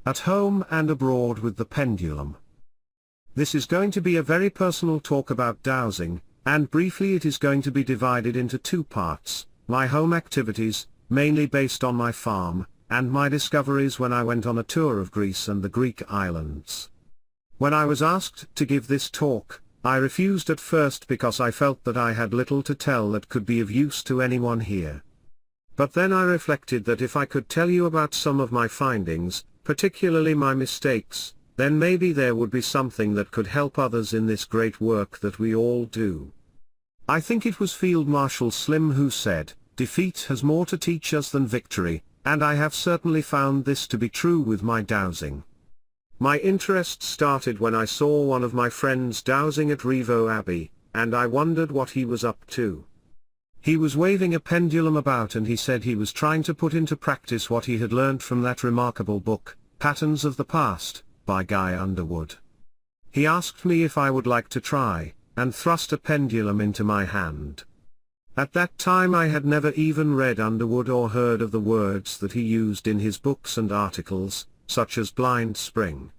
At home and abroad with the pendulum. This is going to be a very personal talk about dowsing, and briefly it is going to be divided into two parts: my home activities, mainly based on my farm, and my discoveries when I went on a tour of Greece and the Greek islands. When I was asked to give this talk, I refused at first because I felt that I had little to tell that could be of use to anyone here. But then I reflected that if I could tell you about some of my findings, particularly my mistakes, then maybe there would be something that could help others in this great work that we all do. I think it was Field Marshal Slim who said, "Defeat has more to teach us than victory," and I have certainly found this to be true with my dowsing. My interest started when I saw one of my friends dowsing at Revo Abbey, and I wondered what he was up to. He was waving a pendulum about and he said he was trying to put into practice what he had learnt from that remarkable book, Patterns of the Past, by Guy Underwood. He asked me if I would like to try, and thrust a pendulum into my hand. At that time I had never even read Underwood or heard of the words that he used in his books and articles, such as blind spring.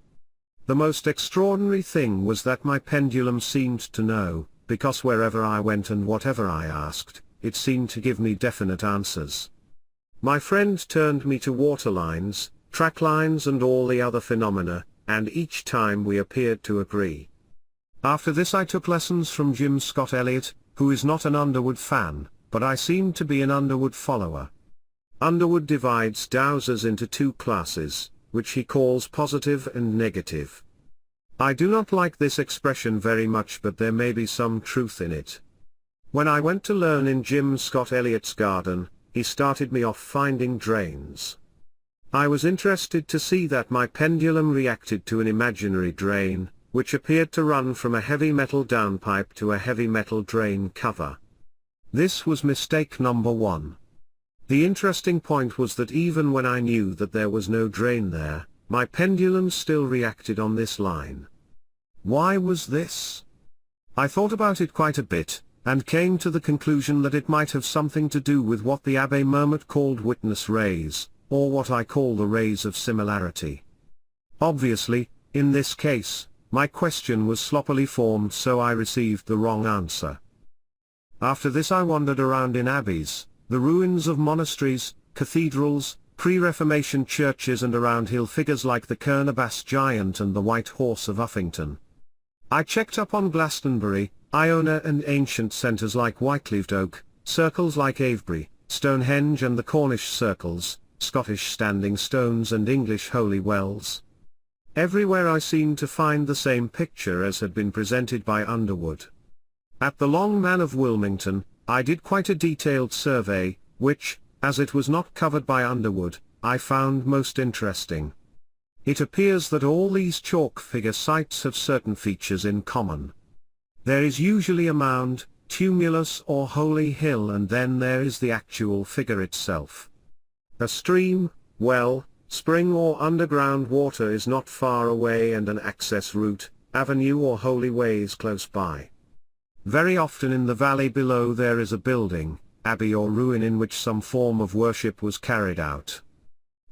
The most extraordinary thing was that my pendulum seemed to know, because wherever I went and whatever I asked, it seemed to give me definite answers. My friend turned me to water lines, track lines and all the other phenomena, and each time we appeared to agree. After this I took lessons from Jim Scott Elliott, who is not an Underwood fan, but I seem to be an Underwood follower. Underwood divides dowsers into two classes, which he calls positive and negative. I do not like this expression very much, but there may be some truth in it. When I went to learn in Jim Scott Elliott's garden, he started me off finding drains. I was interested to see that my pendulum reacted to an imaginary drain, which appeared to run from a heavy metal downpipe to a heavy metal drain cover. This was mistake number one. The interesting point was that even when I knew that there was no drain there, my pendulum still reacted on this line. Why was this? I thought about it quite a bit, and came to the conclusion that it might have something to do with what the Abbé Mermet called witness rays, or what I call the rays of similarity. Obviously, in this case, my question was sloppily formed, so I received the wrong answer. After this I wandered around in abbeys, the ruins of monasteries, cathedrals, pre-Reformation churches and around hill figures like the Kernabass Giant and the White Horse of Uffington. I checked up on Glastonbury, Iona and ancient centres like Whiteleafed Oak, circles like Avebury, Stonehenge and the Cornish circles, Scottish standing stones and English holy wells. Everywhere I seemed to find the same picture as had been presented by Underwood. At the Long Man of Wilmington, I did quite a detailed survey, which, as it was not covered by Underwood, I found most interesting. It appears that all these chalk figure sites have certain features in common. There is usually a mound, tumulus or holy hill, and then there is the actual figure itself. A stream, well, spring or underground water is not far away, and an access route, avenue or holy way is close by. Very often in the valley below there is a building, abbey or ruin in which some form of worship was carried out.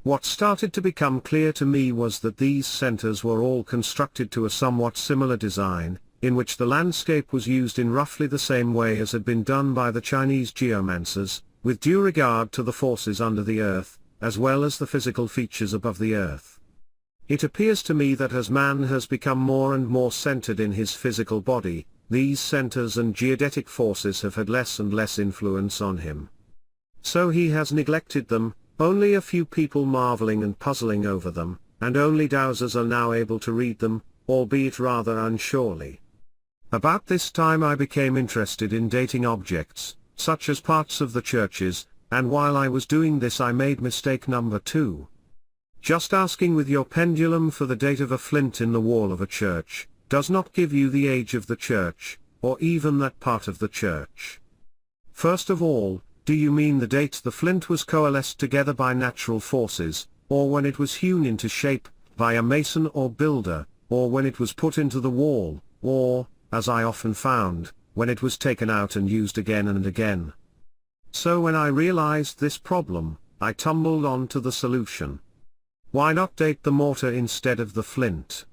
What started to become clear to me was that these centers were all constructed to a somewhat similar design, in which the landscape was used in roughly the same way as had been done by the Chinese geomancers, with due regard to the forces under the earth, as well as the physical features above the earth. It appears to me that as man has become more and more centered in his physical body, these centers and geodetic forces have had less and less influence on him. So he has neglected them, only a few people marveling and puzzling over them, and only dowsers are now able to read them, albeit rather unsurely. About this time I became interested in dating objects, such as parts of the churches, and while I was doing this I made mistake number 2. Just asking with your pendulum for the date of a flint in the wall of a church, does not give you the age of the church, or even that part of the church. First of all, do you mean the date the flint was coalesced together by natural forces, or when it was hewn into shape, by a mason or builder, or when it was put into the wall, or, as I often found, when it was taken out and used again and again? So when I realized this problem, I tumbled on to the solution. Why not date the mortar instead of the flint?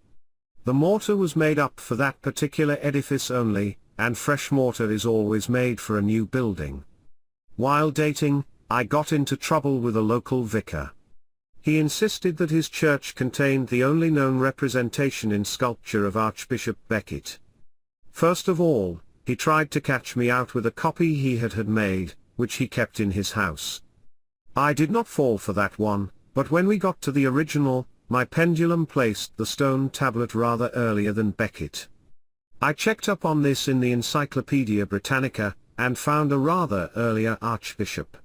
The mortar was made up for that particular edifice only, and fresh mortar is always made for a new building. While dating, I got into trouble with a local vicar. He insisted that his church contained the only known representation in sculpture of Archbishop Becket. First of all, he tried to catch me out with a copy he had made, which he kept in his house. I did not fall for that one, but when we got to the original, my pendulum placed the stone tablet rather earlier than Becket. I checked up on this in the Encyclopaedia Britannica, and found a rather earlier archbishop.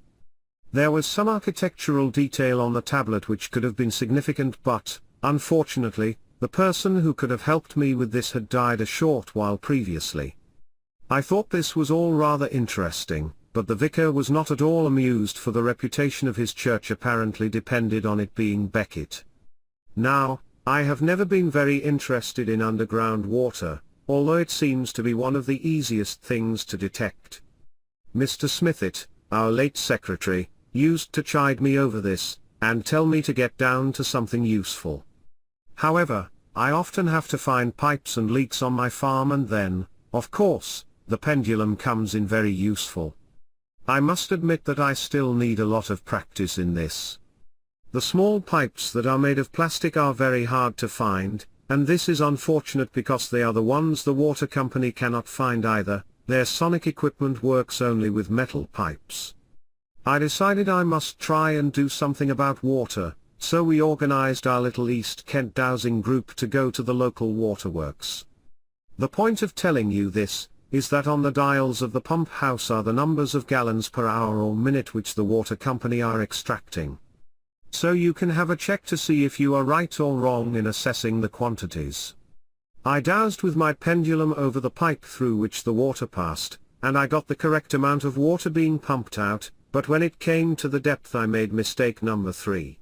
There was some architectural detail on the tablet which could have been significant, but, unfortunately, the person who could have helped me with this had died a short while previously. I thought this was all rather interesting, but the vicar was not at all amused, for the reputation of his church apparently depended on it being Becket. Now, I have never been very interested in underground water, although it seems to be one of the easiest things to detect. Mr. Smithett, our late secretary, used to chide me over this, and tell me to get down to something useful. However, I often have to find pipes and leaks on my farm, and then, of course, the pendulum comes in very useful. I must admit that I still need a lot of practice in this. The small pipes that are made of plastic are very hard to find, and this is unfortunate because they are the ones the water company cannot find either. Their sonic equipment works only with metal pipes. I decided I must try and do something about water, so we organized our little East Kent Dowsing group to go to the local waterworks. The point of telling you this is that on the dials of the pump house are the numbers of gallons per hour or minute which the water company are extracting. So you can have a check to see if you are right or wrong in assessing the quantities. I dowsed with my pendulum over the pipe through which the water passed, and I got the correct amount of water being pumped out, but when it came to the depth I made mistake number 3.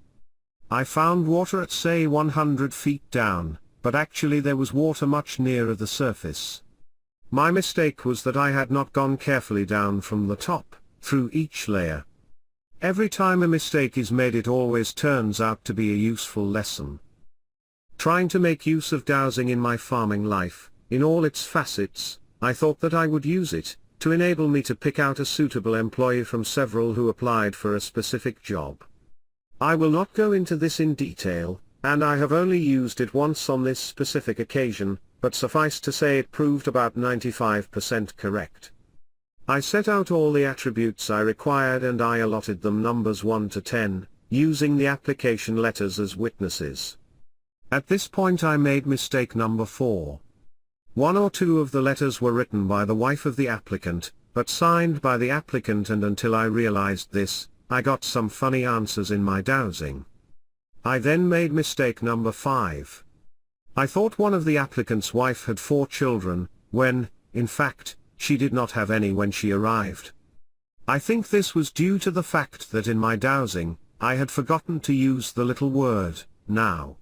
I found water at say 100 feet down, but actually there was water much nearer the surface. My mistake was that I had not gone carefully down from the top, through each layer. Every time a mistake is made, it always turns out to be a useful lesson. Trying to make use of dowsing in my farming life, in all its facets, I thought that I would use it, to enable me to pick out a suitable employee from several who applied for a specific job. I will not go into this in detail, and I have only used it once on this specific occasion, but suffice to say it proved about 95% correct. I set out all the attributes I required and I allotted them numbers 1 to 10, using the application letters as witnesses. At this point I made mistake number 4. 1 or 2 of the letters were written by the wife of the applicant, but signed by the applicant, and until I realized this, I got some funny answers in my dowsing. I then made mistake number 5. I thought one of the applicant's wife had 4 children, when, in fact, she did not have any when she arrived. I think this was due to the fact that in my dowsing, I had forgotten to use the little word, now.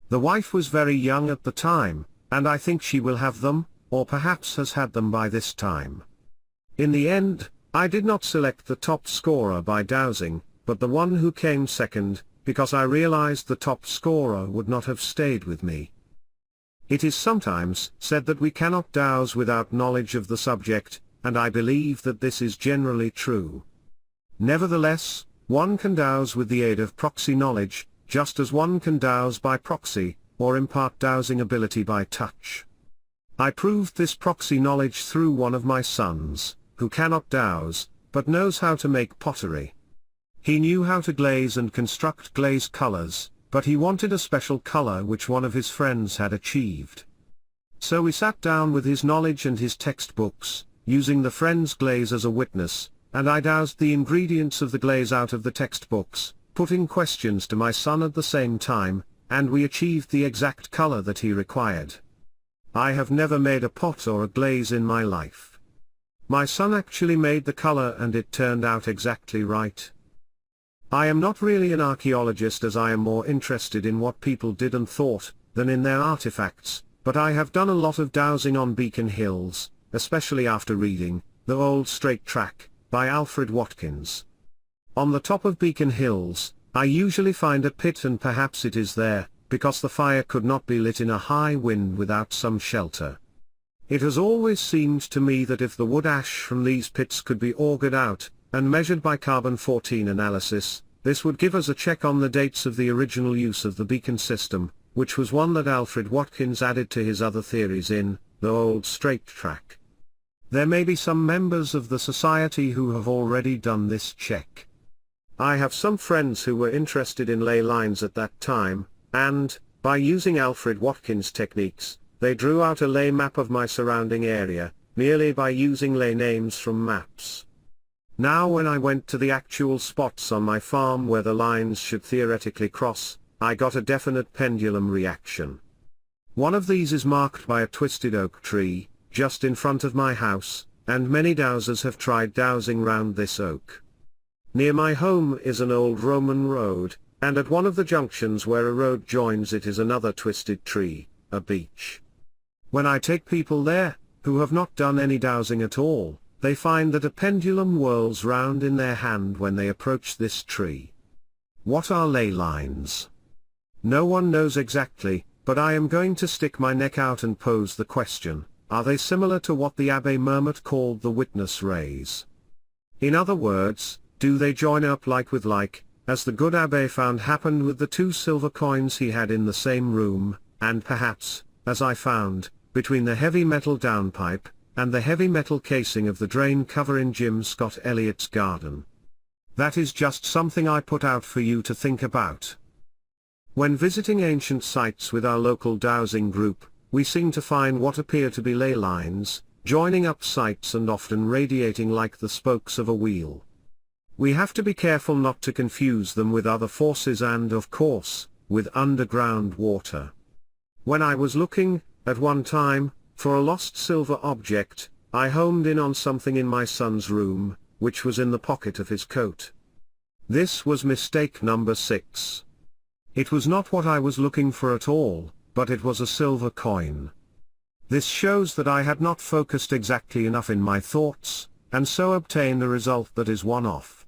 The wife was very young at the time, and I think she will have them, or perhaps has had them by this time. In the end, I did not select the top scorer by dowsing, but the one who came second, because I realized the top scorer would not have stayed with me. It is sometimes said that we cannot dowse without knowledge of the subject, and I believe that this is generally true. Nevertheless, one can dowse with the aid of proxy knowledge, just as one can dowse by proxy, or impart dowsing ability by touch. I proved this proxy knowledge through one of my sons, who cannot dowse, but knows how to make pottery. He knew how to glaze and construct glaze colors, but he wanted a special color which one of his friends had achieved. So we sat down with his knowledge and his textbooks, using the friend's glaze as a witness, and I dowsed the ingredients of the glaze out of the textbooks, putting questions to my son at the same time, and we achieved the exact color that he required. I have never made a pot or a glaze in my life. My son actually made the color and it turned out exactly right. I am not really an archaeologist, as I am more interested in what people did and thought, than in their artifacts, but I have done a lot of dowsing on Beacon Hills, especially after reading The Old Straight Track by Alfred Watkins. On the top of Beacon Hills, I usually find a pit, and perhaps it is there, because the fire could not be lit in a high wind without some shelter. It has always seemed to me that if the wood ash from these pits could be augured out, and measured by carbon-14 analysis, this would give us a check on the dates of the original use of the beacon system, which was one that Alfred Watkins added to his other theories in The Old Straight Track. There may be some members of the Society who have already done this check. I have some friends who were interested in ley lines at that time, and, by using Alfred Watkins' techniques, they drew out a ley map of my surrounding area, merely by using ley names from maps. Now when I went to the actual spots on my farm where the lines should theoretically cross, I got a definite pendulum reaction. One of these is marked by a twisted oak tree, just in front of my house, and many dowsers have tried dowsing round this oak. Near my home is an old Roman road, and at one of the junctions where a road joins it is another twisted tree, a beech. When I take people there, who have not done any dowsing at all, they find that a pendulum whirls round in their hand when they approach this tree. What are ley lines? No one knows exactly, but I am going to stick my neck out and pose the question: are they similar to what the Abbé Mermet called the witness rays? In other words, do they join up like with like, as the good Abbé found happened with the 2 silver coins he had in the same room, and perhaps, as I found, between the heavy metal downpipe, and the heavy metal casing of the drain cover in Jim Scott Elliott's garden? That is just something I put out for you to think about. When visiting ancient sites with our local dowsing group, we seem to find what appear to be ley lines, joining up sites and often radiating like the spokes of a wheel. We have to be careful not to confuse them with other forces and, of course, with underground water. When I was looking, at one time, for a lost silver object, I homed in on something in my son's room, which was in the pocket of his coat. This was mistake number 6. It was not what I was looking for at all, but it was a silver coin. This shows that I had not focused exactly enough in my thoughts, and so obtained a result that is one-off.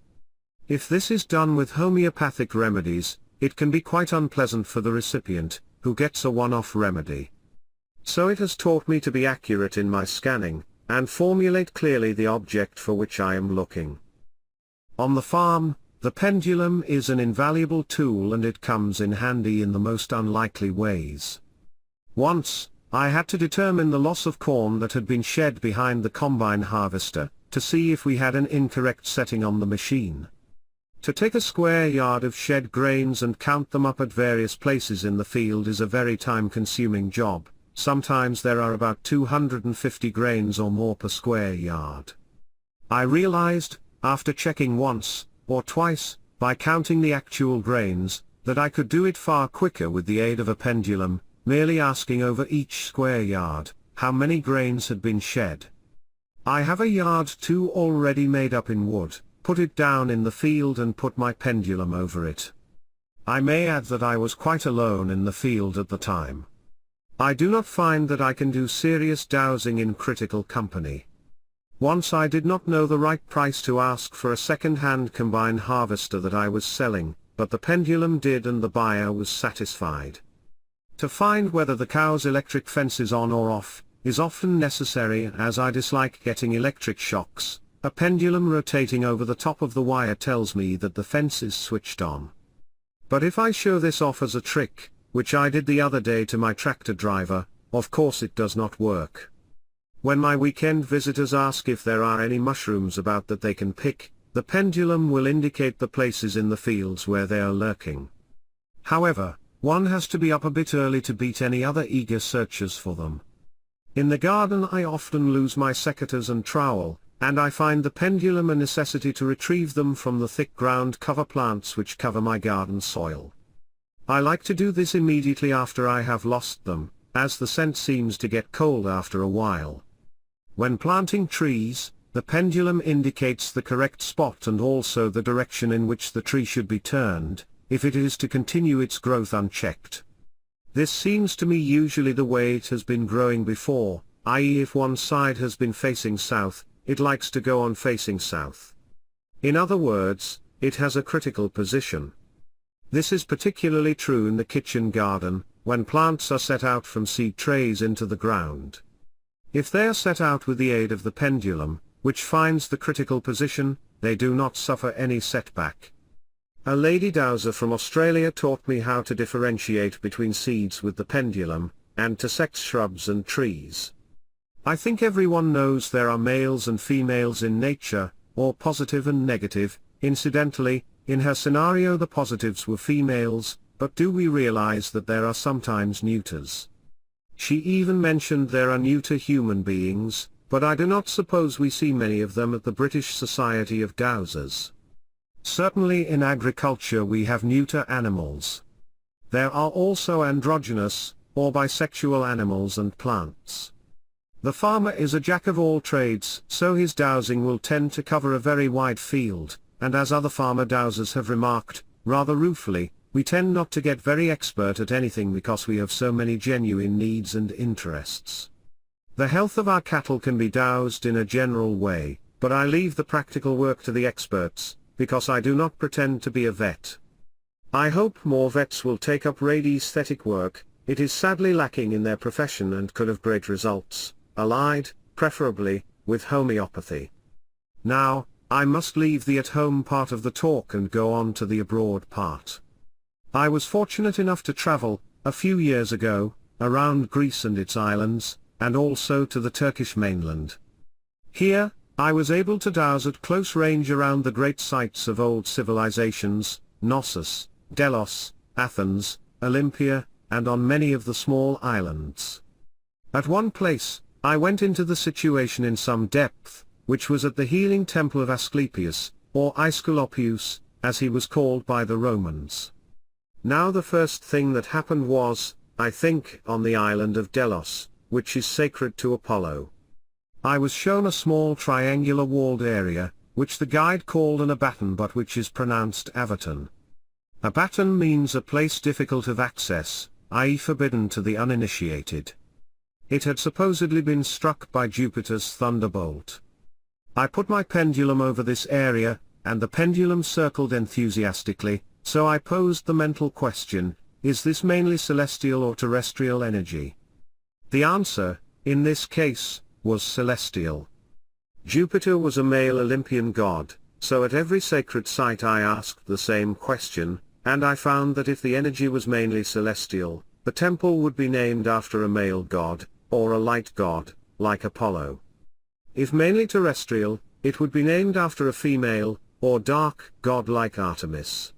If this is done with homeopathic remedies, it can be quite unpleasant for the recipient, who gets a one-off remedy. So it has taught me to be accurate in my scanning, and formulate clearly the object for which I am looking. On the farm, the pendulum is an invaluable tool, and it comes in handy in the most unlikely ways. Once, I had to determine the loss of corn that had been shed behind the combine harvester, to see if we had an incorrect setting on the machine. To take a square yard of shed grains and count them up at various places in the field is a very time-consuming job. Sometimes there are about 250 grains or more per square yard. I realized, after checking once, or twice, by counting the actual grains, that I could do it far quicker with the aid of a pendulum, merely asking over each square yard, how many grains had been shed. I have a yard 2 already made up in wood, put it down in the field and put my pendulum over it. I may add that I was quite alone in the field at the time. I do not find that I can do serious dowsing in critical company. Once I did not know the right price to ask for a second-hand combine harvester that I was selling, but the pendulum did, and the buyer was satisfied. To find whether the cow's electric fence is on or off, is often necessary, and as I dislike getting electric shocks, a pendulum rotating over the top of the wire tells me that the fence is switched on. But if I show this off as a trick, which I did the other day to my tractor driver, of course it does not work. When my weekend visitors ask if there are any mushrooms about that they can pick, the pendulum will indicate the places in the fields where they are lurking. However, one has to be up a bit early to beat any other eager searchers for them. In the garden I often lose my secateurs and trowel, and I find the pendulum a necessity to retrieve them from the thick ground cover plants which cover my garden soil. I like to do this immediately after I have lost them, as the scent seems to get cold after a while. When planting trees, the pendulum indicates the correct spot and also the direction in which the tree should be turned, if it is to continue its growth unchecked. This seems to me usually the way it has been growing before, i.e. if one side has been facing south, it likes to go on facing south. In other words, it has a critical position. This is particularly true in the kitchen garden, when plants are set out from seed trays into the ground. If they are set out with the aid of the pendulum, which finds the critical position, they do not suffer any setback. A lady dowser from Australia taught me how to differentiate between seeds with the pendulum, and to sex shrubs and trees. I think everyone knows there are males and females in nature, or positive and negative. Incidentally, in her scenario the positives were females, but do we realize that there are sometimes neuters? She even mentioned there are neuter human beings, but I do not suppose we see many of them at the British Society of Dowsers. Certainly in agriculture we have neuter animals. There are also androgynous, or bisexual animals and plants. The farmer is a jack of all trades, so his dowsing will tend to cover a very wide field, and as other farmer dowsers have remarked, rather ruefully, we tend not to get very expert at anything because we have so many genuine needs and interests. The health of our cattle can be dowsed in a general way, but I leave the practical work to the experts, because I do not pretend to be a vet. I hope more vets will take up radiesthetic work. It is sadly lacking in their profession and could have great results, allied, preferably, with homeopathy. Now, I must leave the at-home part of the talk and go on to the abroad part. I was fortunate enough to travel, a few years ago, around Greece and its islands, and also to the Turkish mainland. Here, I was able to dowse at close range around the great sites of old civilizations, Knossos, Delos, Athens, Olympia, and on many of the small islands. At one place, I went into the situation in some depth, which was at the healing temple of Asclepius, or Aesculapius, as he was called by the Romans. Now the first thing that happened was, I think, on the island of Delos, which is sacred to Apollo. I was shown a small triangular walled area, which the guide called an abaton but which is pronounced avaton. Abaton means a place difficult of access, i.e. forbidden to the uninitiated. It had supposedly been struck by Jupiter's thunderbolt. I put my pendulum over this area, and the pendulum circled enthusiastically, so I posed the mental question, is this mainly celestial or terrestrial energy? The answer, in this case, was celestial. Jupiter was a male Olympian god, so at every sacred site I asked the same question, and I found that if the energy was mainly celestial, the temple would be named after a male god, or a light god, like Apollo. If mainly terrestrial, it would be named after a female, or dark god like Artemis.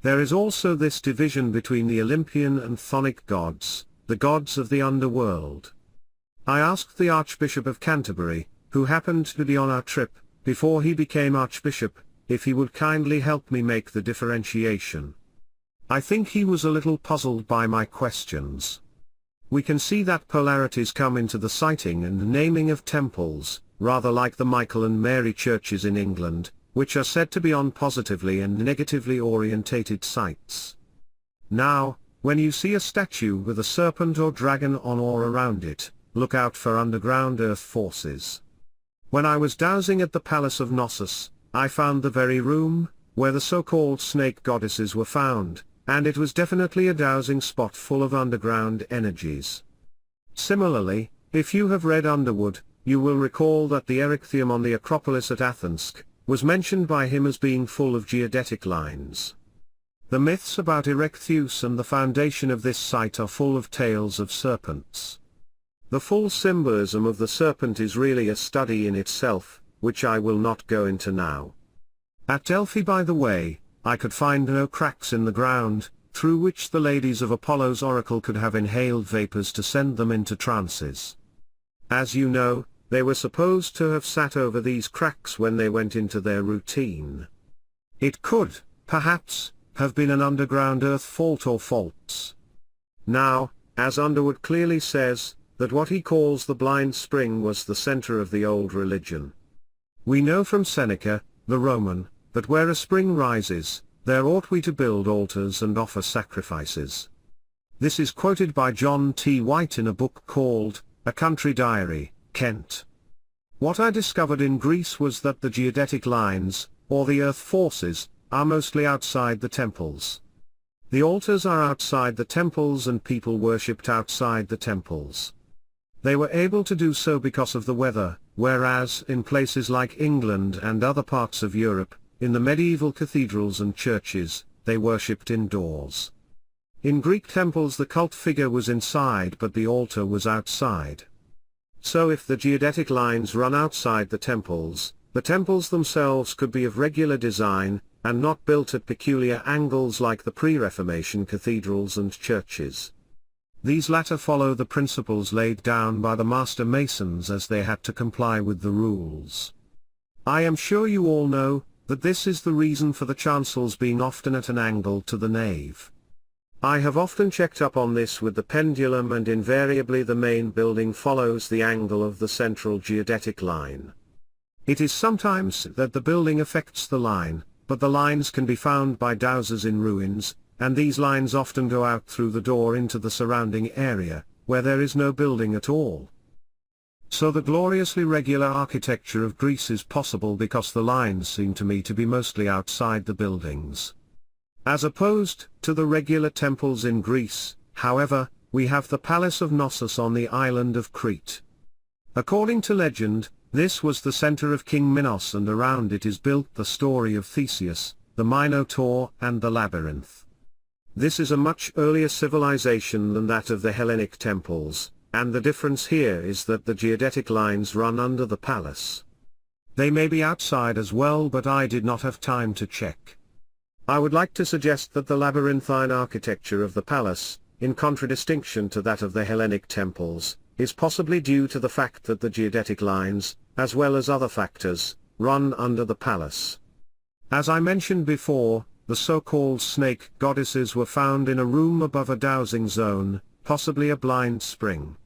There is also this division between the Olympian and chthonic gods, the gods of the underworld. I asked the Archbishop of Canterbury, who happened to be on our trip, before he became Archbishop, if he would kindly help me make the differentiation. I think he was a little puzzled by my questions. We can see that polarities come into the siting and naming of temples, rather like the Michael and Mary churches in England, which are said to be on positively and negatively orientated sites. Now, when you see a statue with a serpent or dragon on or around it, look out for underground earth forces. When I was dowsing at the Palace of Knossos, I found the very room, where the so-called snake goddesses were found, and it was definitely a dowsing spot full of underground energies. Similarly, if you have read Underwood, you will recall that the Erechtheum on the Acropolis at Athens was mentioned by him as being full of geodetic lines. The myths about Erechtheus and the foundation of this site are full of tales of serpents. The full symbolism of the serpent is really a study in itself, which I will not go into now. At Delphi, by the way, I could find no cracks in the ground, through which the ladies of Apollo's oracle could have inhaled vapors to send them into trances. As you know, they were supposed to have sat over these cracks when they went into their routine. It could, perhaps, have been an underground earth fault or faults. Now, as Underwood clearly says, that what he calls the blind spring was the center of the old religion. We know from Seneca, the Roman, that where a spring rises, there ought we to build altars and offer sacrifices. This is quoted by John T. White in a book called, A Country Diary, Kent. What I discovered in Greece was that the geodetic lines, or the earth forces, are mostly outside the temples. The altars are outside the temples and people worshipped outside the temples. They were able to do so because of the weather, whereas in places like England and other parts of Europe, in the medieval cathedrals and churches, they worshipped indoors. In Greek temples the cult figure was inside but the altar was outside. So if the geodetic lines run outside the temples themselves could be of regular design, and not built at peculiar angles like the pre-Reformation cathedrals and churches. These latter follow the principles laid down by the master masons as they had to comply with the rules. I am sure you all know that this is the reason for the chancels being often at an angle to the nave. I have often checked up on this with the pendulum, and invariably the main building follows the angle of the central geodetic line. It is sometimes that the building affects the line, but the lines can be found by dowsers in ruins, and these lines often go out through the door into the surrounding area, where there is no building at all. So the gloriously regular architecture of Greece is possible because the lines seem to me to be mostly outside the buildings. As opposed to the regular temples in Greece, however, we have the palace of Knossos on the island of Crete. According to legend, this was the center of King Minos, and around it is built the story of Theseus, the Minotaur and the labyrinth. This is a much earlier civilization than that of the Hellenic temples, and the difference here is that the geodetic lines run under the palace. They may be outside as well, but I did not have time to check. I would like to suggest that the labyrinthine architecture of the palace, in contradistinction to that of the Hellenic temples, is possibly due to the fact that the geodetic lines, as well as other factors, run under the palace. As I mentioned before, the so-called snake goddesses were found in a room above a dowsing zone, possibly a blind spring.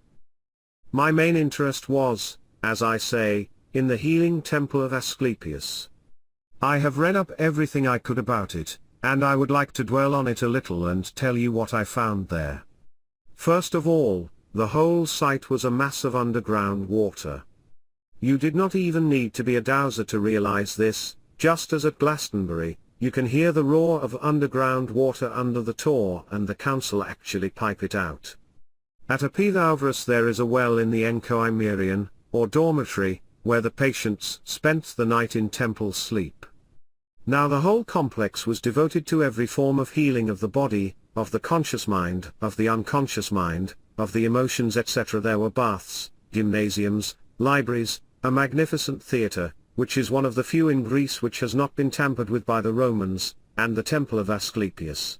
My main interest was, as I say, in the healing temple of Asclepius. I have read up everything I could about it, and I would like to dwell on it a little and tell you what I found there. First of all, the whole site was a mass of underground water. You did not even need to be a dowser to realize this. Just as at Glastonbury, you can hear the roar of underground water under the Tor, and the council actually pipe it out. At Epidavros there is a well in the Enkoimerion, or dormitory, where the patients spent the night in temple sleep. Now the whole complex was devoted to every form of healing of the body, of the conscious mind, of the unconscious mind, of the emotions, etc. There were baths, gymnasiums, libraries, a magnificent theatre, which is one of the few in Greece which has not been tampered with by the Romans, and the temple of Asclepius.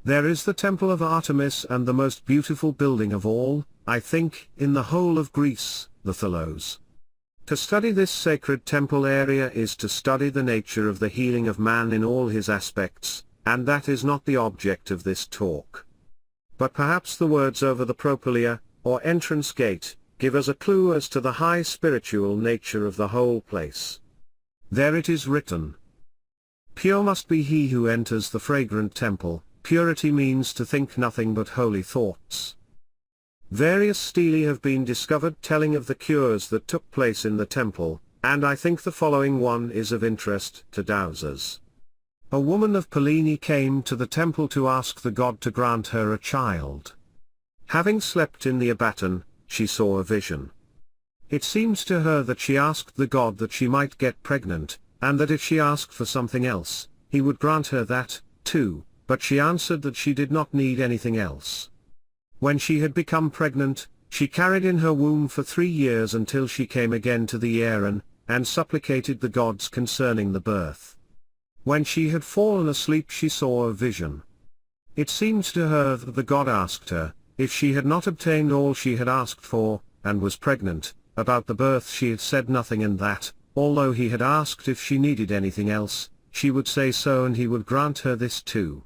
There is the temple of Artemis, and the most beautiful building of all, I think, in the whole of Greece, the Thalos. To study this sacred temple area is to study the nature of the healing of man in all his aspects, and that is not the object of this talk. But perhaps the words over the propylaea, or entrance gate, give us a clue as to the high spiritual nature of the whole place. There it is written, "Pure must be he who enters the fragrant temple." Purity means to think nothing but holy thoughts. Various stelae have been discovered telling of the cures that took place in the temple, and I think the following one is of interest to dowsers. A woman of Pellene came to the temple to ask the god to grant her a child. Having slept in the abaton, she saw a vision. It seemed to her that she asked the god that she might get pregnant, and that if she asked for something else, he would grant her that, too, but she answered that she did not need anything else. When she had become pregnant, she carried in her womb for 3 years until she came again to the Aeron, and supplicated the gods concerning the birth. When she had fallen asleep she saw a vision. It seemed to her that the god asked her, if she had not obtained all she had asked for, and was pregnant, about the birth she had said nothing, and that, although he had asked if she needed anything else, she would say so and he would grant her this too.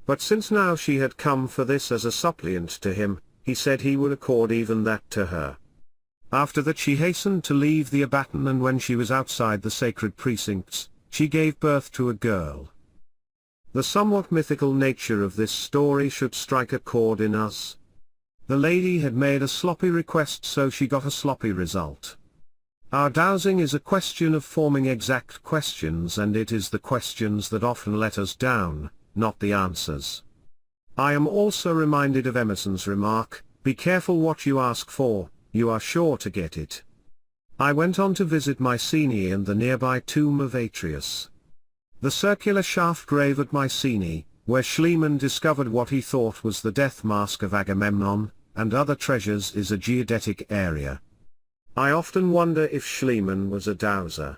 But since now she had come for this as a suppliant to him, he said he would accord even that to her. After that she hastened to leave the abaton, and when she was outside the sacred precincts, she gave birth to a girl. The somewhat mythical nature of this story should strike a chord in us. The lady had made a sloppy request, so she got a sloppy result. Our dowsing is a question of forming exact questions, and it is the questions that often let us down, not the answers. I am also reminded of Emerson's remark, "Be careful what you ask for, you are sure to get it." I went on to visit Mycenae and the nearby tomb of Atreus. The circular shaft grave at Mycenae, where Schliemann discovered what he thought was the death mask of Agamemnon, and other treasures, is a geodetic area. I often wonder if Schliemann was a dowser.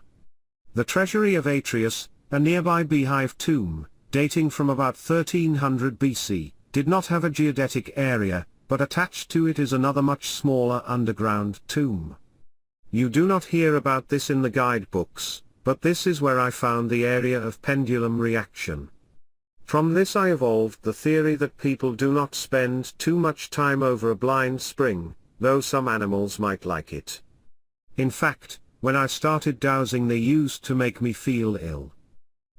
The treasury of Atreus, a nearby beehive tomb, dating from about 1300 BC, did not have a geodetic area, but attached to it is another much smaller underground tomb. You do not hear about this in the guidebooks, but this is where I found the area of pendulum reaction. From this I evolved the theory that people do not spend too much time over a blind spring, though some animals might like it. In fact, when I started dowsing they used to make me feel ill.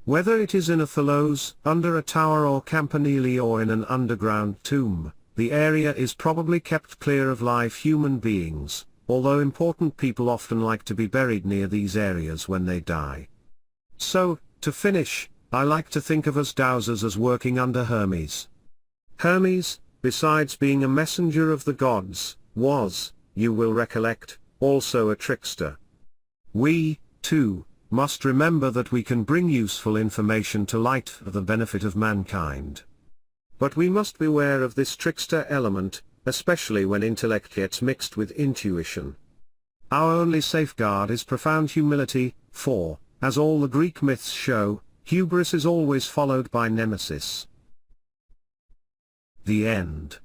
Whether it is in a thallose, under a tower or campanile or in an underground tomb, the area is probably kept clear of live human beings, although important people often like to be buried near these areas when they die. So, to finish, I like to think of us dowsers as working under Hermes. Hermes, besides being a messenger of the gods, was, you will recollect, also a trickster. We, too, must remember that we can bring useful information to light for the benefit of mankind. But we must beware of this trickster element, especially when intellect gets mixed with intuition. Our only safeguard is profound humility, for, as all the Greek myths show, hubris is always followed by nemesis. The end.